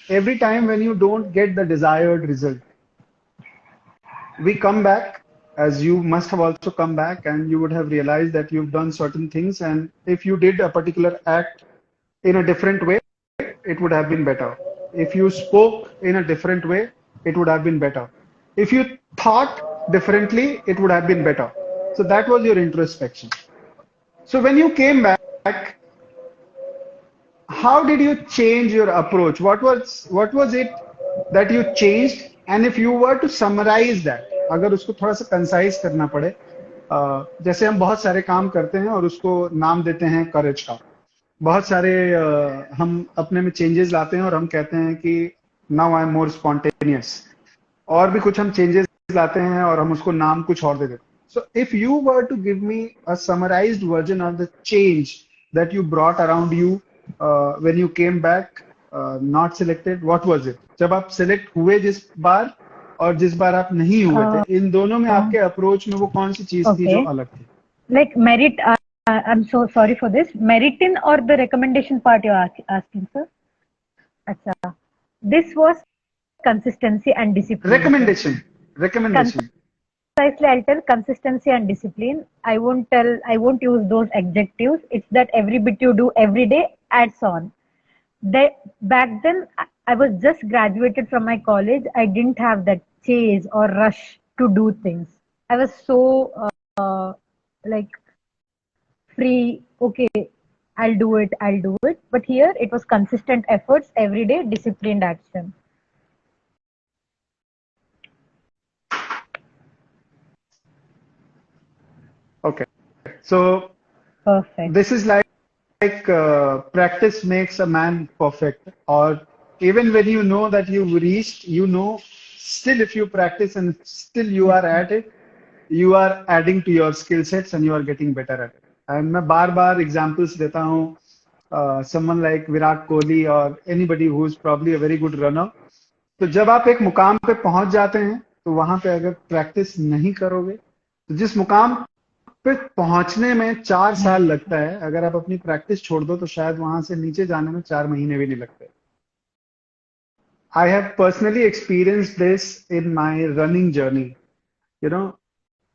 every time when you don't get the desired result, we come back, as you must have also come back, and you would have realized that you've done certain things, and if you did a particular act in a different way, it would have been better. If you spoke in a different way, it would have been better. If you thought differently, it would have been better. So that was your introspection. So when you came back, how did you change your approach? What was it that you changed? And if you were to summarize that, अगर उसको थोड़ा सा concise करना पड़े, जैसे हम बहुत सारे काम करते हैं और उसको नाम देते हैं करेज का, बहुत सारे हम अपने में चेंजेस लाते हैं और हम कहते हैं कि now I am more spontaneous, और भी कुछ हम चेंजेस लाते हैं और हम उसको नाम कुछ और दे देते हैं. So if you were to give me a summarized version of the change that you brought around you when you came back not selected, what was it? जब आप select हुए जिस बार और जिस बार आप नहीं हुए थे, इन दोनों में आपके अप्रोच में वो कौन सी चीज थी जो Okay. अलग थी? Like merit, I'm so sorry for this. Meritin or the recommendation part you're asking, sir? Acha. This was consistency and discipline, sir. Recommendation. Precisely, I'll tell consistency and discipline. I won't use those adjectives. It's that every bit you do every day adds on. Back then, I was just graduated from my college. I didn't have that chase or rush to do things. I was so like free. Okay, I'll do it. But here it was consistent efforts every day, disciplined action. Okay. So Perfect. this is like practice makes a man perfect, or even when you know that you've reached, you know, still if you practice and still you are at it, you are adding to your skill sets and you are getting better at it. And मैं बार बार examples देता हूँ, someone like Virat Kohli or anybody who is probably a very good runner. तो जब आप एक मुकाम पे पहुंच जाते हैं तो वहां पे अगर प्रैक्टिस नहीं करोगे तो जिस मुकाम पे पहुंचने में 4 साल लगता है, अगर आप अपनी प्रैक्टिस छोड़ दो तो शायद वहां से नीचे जाने में 4 महीने भी नहीं लगते. I have personally experienced this in my running journey. You know,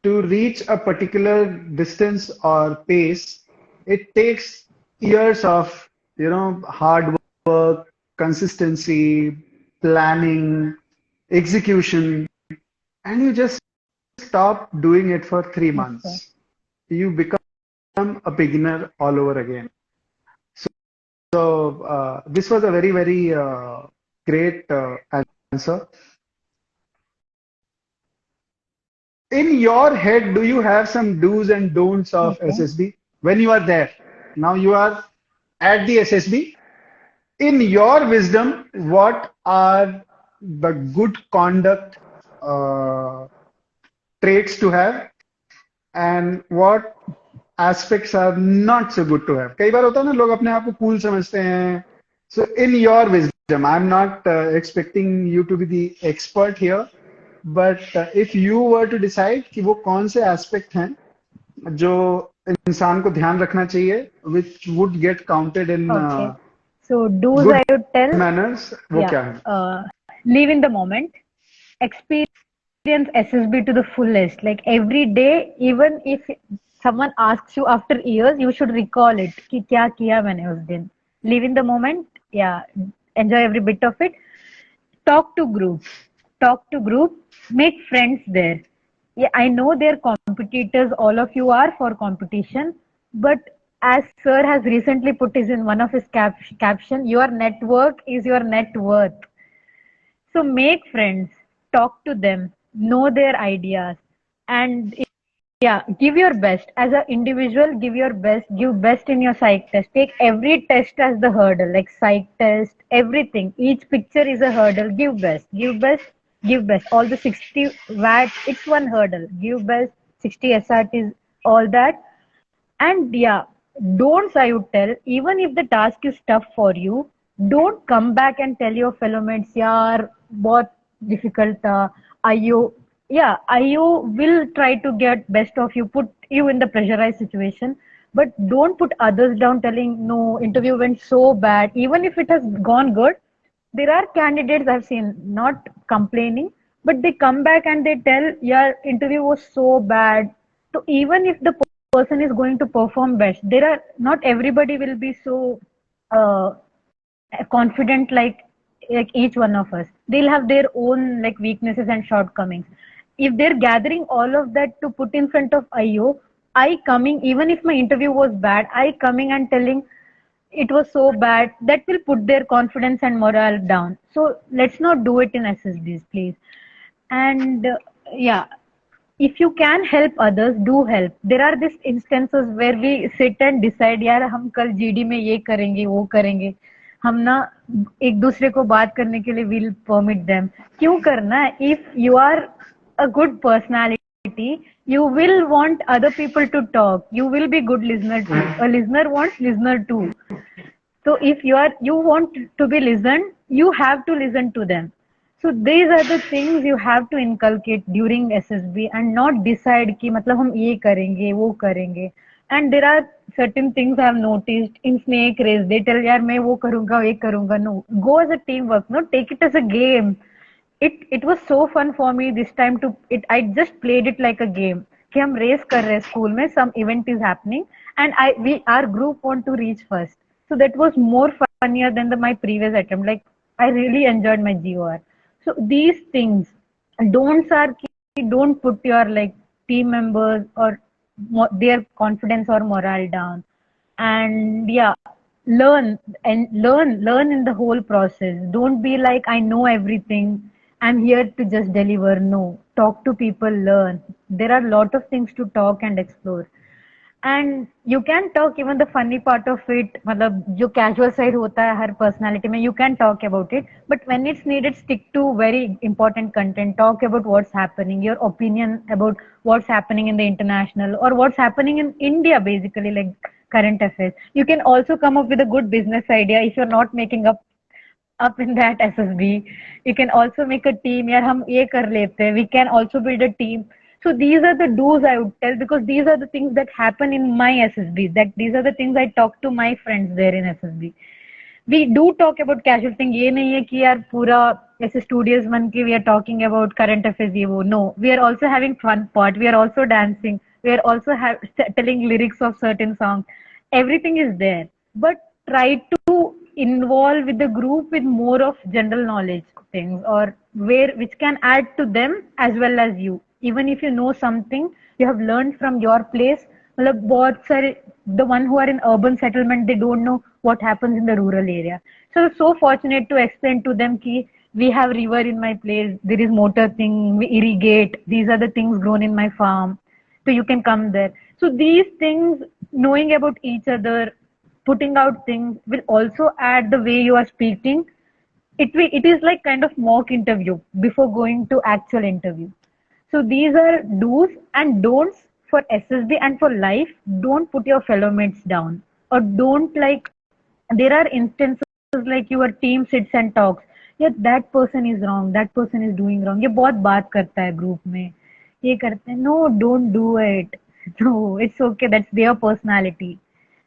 to reach a particular distance or pace, it takes years of, hard work, consistency, planning, execution, and you just stop doing it for 3 months. You become a beginner all over again. So this was a very, very great answer. In your head, do you have some do's and don'ts of SSB when you are there? Now you are at the SSB. In your wisdom, what are the good conduct traits to have, and what aspects are not so good to have? कई बार होता है ना, लोग अपने आप को cool समझते हैं. So in your wisdom, I'm not expecting you to be the expert here, but if you were to decide कि वो कौन से aspect हैं जो इंसान को ध्यान रखना चाहिए, which would get counted in so do's good I would tell manners, वो क्या है? live in the moment, experience SSB to the fullest. Like every day, even if someone asks you after years, you should recall it. कि क्या किया मैंने उस दिन. Live in the moment. Yeah, enjoy every bit of it. Talk to group. Make friends there. Yeah, I know they're competitors. All of you are for competition, but as Sir has recently put is in one of his caption, your network is your net worth. So make friends, talk to them, know their ideas, and yeah, give your best. As an individual, give your best. Give best in your psych test. Take every test as the hurdle, like psych test, everything. Each picture is a hurdle. Give best. Give best. Give best. All the 60 watt, it's one hurdle. Give best. 60 SRTs, all that. And yeah, don'ts I would tell, even if the task is tough for you, don't come back and tell your fellow mates, yaar, bahut difficult tha. Ayo, yeah, Ayo will try to get best of you, put you in the pressurized situation, but don't put others down telling, no, interview went so bad. Even if it has gone good, there are candidates I've seen not complaining, but they come back and they tell, yeah, interview was so bad. So even if the person is going to perform best, there are not everybody will be so uh, confident like each one of us. They'll have their own like weaknesses and shortcomings. If they're gathering all of that to put in front of IO, I coming, even if my interview was bad, I coming and telling it was so bad, that will put their confidence and morale down. So let's not do it in SSBs, please. And yeah, if you can help others, do help. There are these instances where we sit and decide, यार हम कल GD में ये करेंगे वो करेंगे, हम ना एक दूसरे को बात करने के लिए will permit them. क्यों करना है? If you are a good personality, you will want other people to talk. You will be good listener too. A listener wants listener too. So if you want to be listened, you have to listen to them. So these are the things you have to inculcate during SSB and not decide कि मतलब हम ये करेंगे वो करेंगे. And there are certain things I have noticed in snake race. They tell यार मैं वो करूँगा ये करूँगा. No, go as a teamwork. No, take it as a game. It was so fun for me this time to it. I just played it like a game. कि हम race कर रहे हैं school में, some event is happening and our group want to reach first. So that was more funnier than my previous attempt. Like I really enjoyed my GOR. So these things, don'ts are key. Don't put your like team members or their confidence or morale down. And yeah, learn in the whole process. Don't be like I know everything. I'm here to just deliver. No, talk to people, learn. There are a lot of things to talk and explore. and you can talk even the funny part of it, मतलब जो casual side होता है हर personality में, you can talk about it, but when it's needed, stick to very important content. Talk about what's happening, your opinion about what's happening in the international or what's happening in India, basically like current affairs. You can also come up with a good business idea if you're not making up in that SSB. You can also make a team. यार हम ये कर लेते हैं. We can also build a team. So these are the do's I would tell, because these are the things that happen in my SSB. That these are the things I talk to my friends there in SSB. We do talk about casual thing. ये नहीं है कि यार पूरा ऐसे studios बन के we are talking about current affairs ये वो. No, we are also having fun part. We are also dancing. We are also telling lyrics of certain songs. Everything is there, but try to involve with the group with more of general knowledge things, or where which can add to them as well as you. Even if you know something you have learned from your place, मतलब बहुत सारे the one who are in urban settlement, they don't know what happens in the rural area. So fortunate to explain to them ki we have river in my place, there is motor thing, we irrigate, these are the things grown in my farm, so you can come there. So these things, knowing about each other, putting out things will also add the way you are speaking. It is like kind of mock interview before going to actual interview. So these are do's and don'ts for SSB and for life. Don't put your fellow mates down, or don't like, there are instances like your team sits and talks. Yeah, that person is wrong. That person is doing wrong. ये बहुत बात करता है group में. ये करते हैं. No, don't do it. No, it's okay. That's their personality.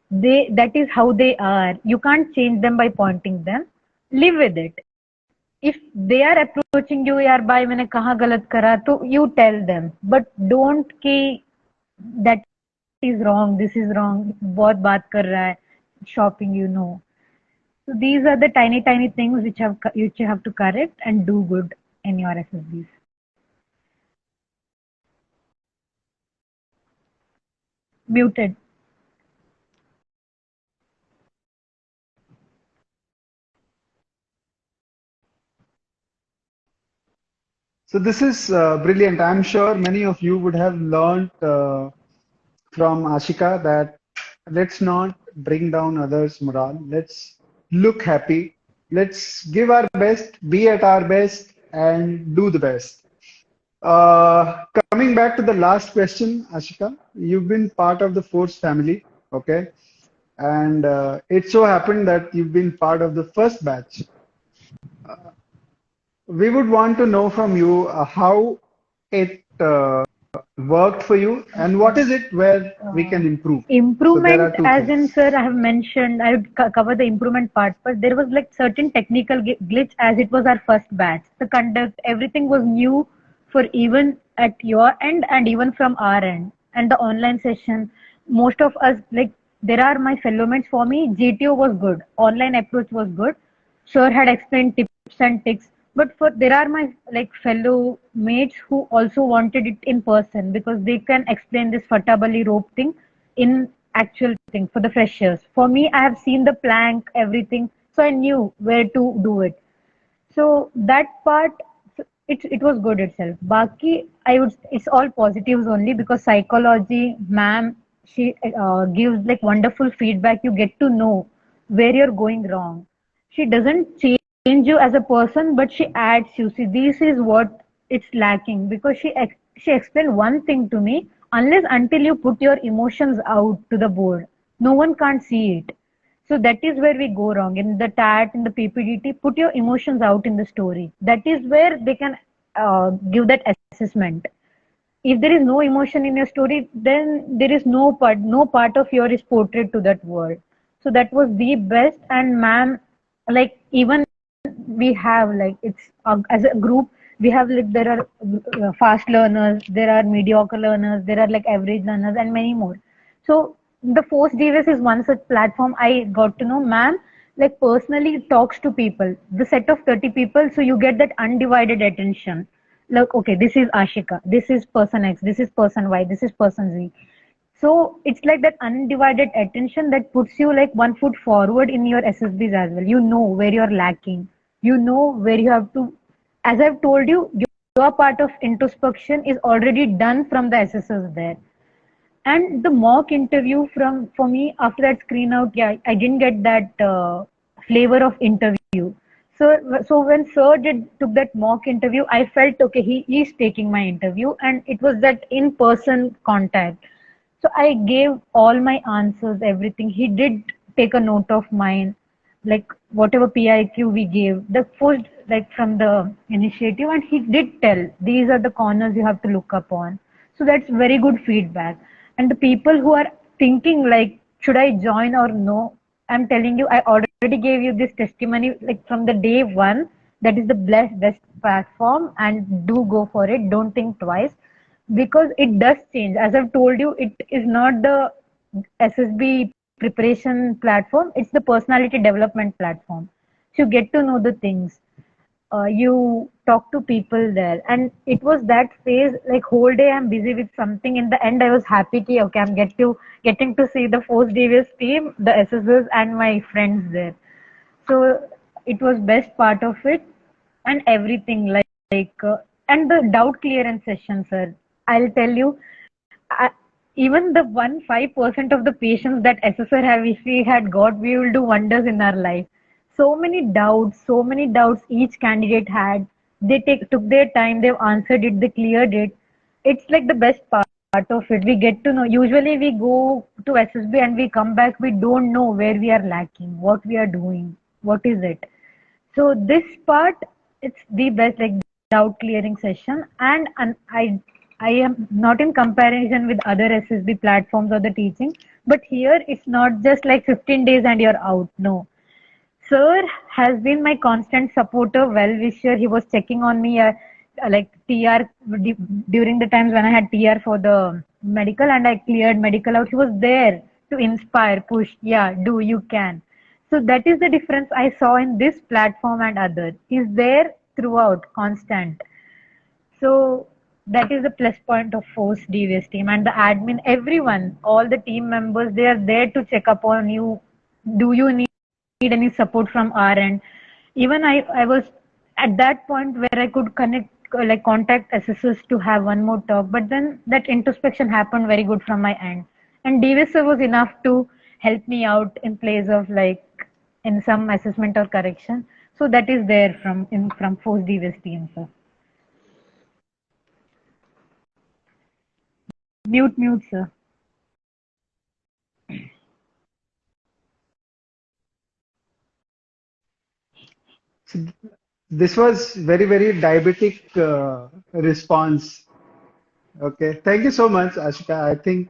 That is how they are. You can't change them by pointing them. Live with it. If they are approaching you, यार भाई मैंने कहाँ गलत करा, तो you tell them, but don't कि that is wrong, this is wrong, बहुत बात कर रहा है, shopping, you know. So these are the tiny things which you have to correct and do good in your SSBs. Muted. So this is brilliant. I'm sure many of you would have learned from Ashika that let's not bring down others' morale. Let's look happy. Let's give our best, be at our best, and do the best. Coming back to the last question, Ashika, you've been part of the Force family, okay? And it so happened that you've been part of the first batch. We would want to know from you how it worked for you and what is it where we can improve. So there Improvement, are two as in, things. sir, I have mentioned, I would cover the improvement part, but there was like certain technical glitch as it was our first batch. The conduct, everything was new for even at your end and even from our end. And the online session, most of us, like, there are my fellow mates. For me, GTO was good, online approach was good. Sir had explained tips and tricks, but for there are my like fellow mates who also wanted it in person, because they can explain this fatabali rope thing in actual thing for the freshers. For me, I have seen the plank, everything, so I knew where to do it. So that part, it was good itself. Baki, I would, it's all positives only, because psychology, ma'am, she gives like wonderful feedback. You get to know where you're going wrong. She doesn't change you as a person, but she adds you. See, this is what it's lacking, because she explained one thing to me. Unless until you put your emotions out to the board, no one can't see it. So that is where we go wrong. In the TAT, in the PPDT, put your emotions out in the story. That is where they can give that assessment. If there is no emotion in your story, then there is no part of your is portrayed to that world. So that was the best. And ma'am, like, even we have like, it's as a group, we have like, there are fast learners, there are mediocre learners, there are like average learners, and many more. So the Force DVS is one such platform. I got to know ma'am like personally talks to people, the set of 30 people, so you get that undivided attention. Like, okay, this is Ashika, this is person X, this is person Y, this is person Z. So it's like that undivided attention that puts you like one foot forward in your SSBs as well. You know where you're lacking. You know where you have to, as I've told you, your part of introspection is already done from the SSS there. And the mock interview for me after that screen out, yeah, I didn't get that flavor of interview. So when sir took that mock interview, I felt okay, he is taking my interview, and it was that in person contact. So I gave all my answers, everything. He did take a note of mine, like whatever PIQ we gave, the first, like from the initiative, and he did tell these are the corners you have to look upon. So that's very good feedback. And the people who are thinking like, should I join or no? I'm telling you, I already gave you this testimony like from the day one. That is the best platform, and do go for it. Don't think twice, because it does change. As I've told you, it is not the SSB preparation platform, it's the personality development platform. So you get to know the things. You talk to people there, and it was that phase, like whole day I'm busy with something. In the end, I was happy ki, okay, I'm getting to see the post devious team, the SSS, and my friends there. So it was best part of it, and everything like and the doubt clearance session, sir. I'll tell you, I, even the 5% of the patients that SSR have, if we had got, we will do wonders in our life. So many doubts each candidate had. They took their time, they've answered it, they cleared it. It's like the best part of it. We get to know. Usually we go to SSB and we come back, we don't know where we are lacking, what we are doing, what is it. So this part, it's the best, like doubt clearing session, and I am not in comparison with other SSB platforms or the teaching, but here it's not just like 15 days and you're out. No, sir has been my constant supporter, well wisher. He was checking on me, like TR during the times when I had TR for the medical and I cleared medical out. He was there to inspire, push. Yeah, do, you can. So that is the difference I saw in this platform and others. He's there throughout, constant. So that is the plus point of Force DVS team, and the admin, everyone, all the team members, they are there to check up on you. Do you need any support from our end? Even I was at that point where I could connect, like contact assessors to have one more talk, but then that introspection happened very good from my end. And DVS sir was enough to help me out in place of like in some assessment or correction. So that is there from Force DVS team, sir. Mute, sir. So this was very diabetic response. Okay, thank you so much, Ashika. I think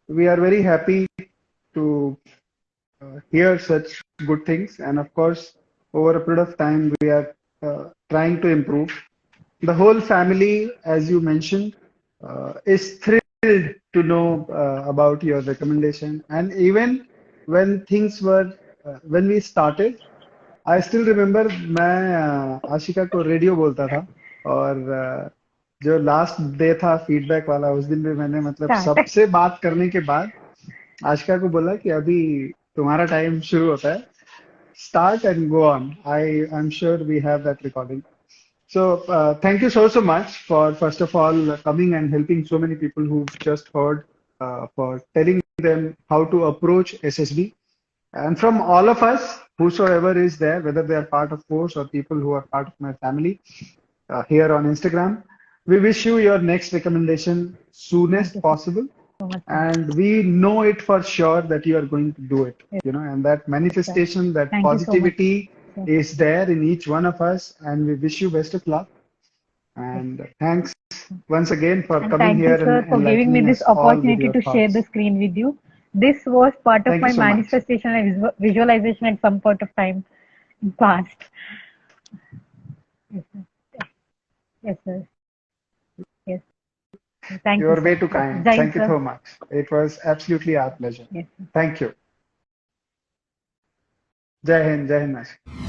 we are very happy to hear such good things, and of course, over a period of time, we are trying to improve. The whole family, as you mentioned, is thrilled to know about your recommendation. And even when things were, when we started, I still remember मैं आशिका को radio बोलता था और जो last day था feedback वाला उस दिन भी मैंने मतलब Start. सबसे बात करने के बाद आशिका को बोला कि अभी तुम्हारा टाइम शुरू होता है start and go on. I'm sure we have that recording. So thank you so much for first of all coming and helping so many people who've just heard for telling them how to approach SSB. And from all of us, whosoever is there, whether they are part of Force or people who are part of my family here on Instagram, we wish you your next recommendation soonest possible. So much. And we know it for sure that you are going to do it, you know, and that manifestation, that Thank you so much. positivity is there in each one of us, and we wish you best of luck. And thanks once again for And coming thank here you, sir, and for giving me enlightening this us all with opportunity your to share the thoughts. screen with you. This was part of Thank my you so much. manifestation and visualization at some point of time past. Yes, sir. Yes, sir. Yes. Thank you, You're way sir. too Yes. kind. Jai, Thank you sir. so much. It was absolutely our pleasure. Yes. Sir. Thank you. Jai Hind, Jai Hind. Ash.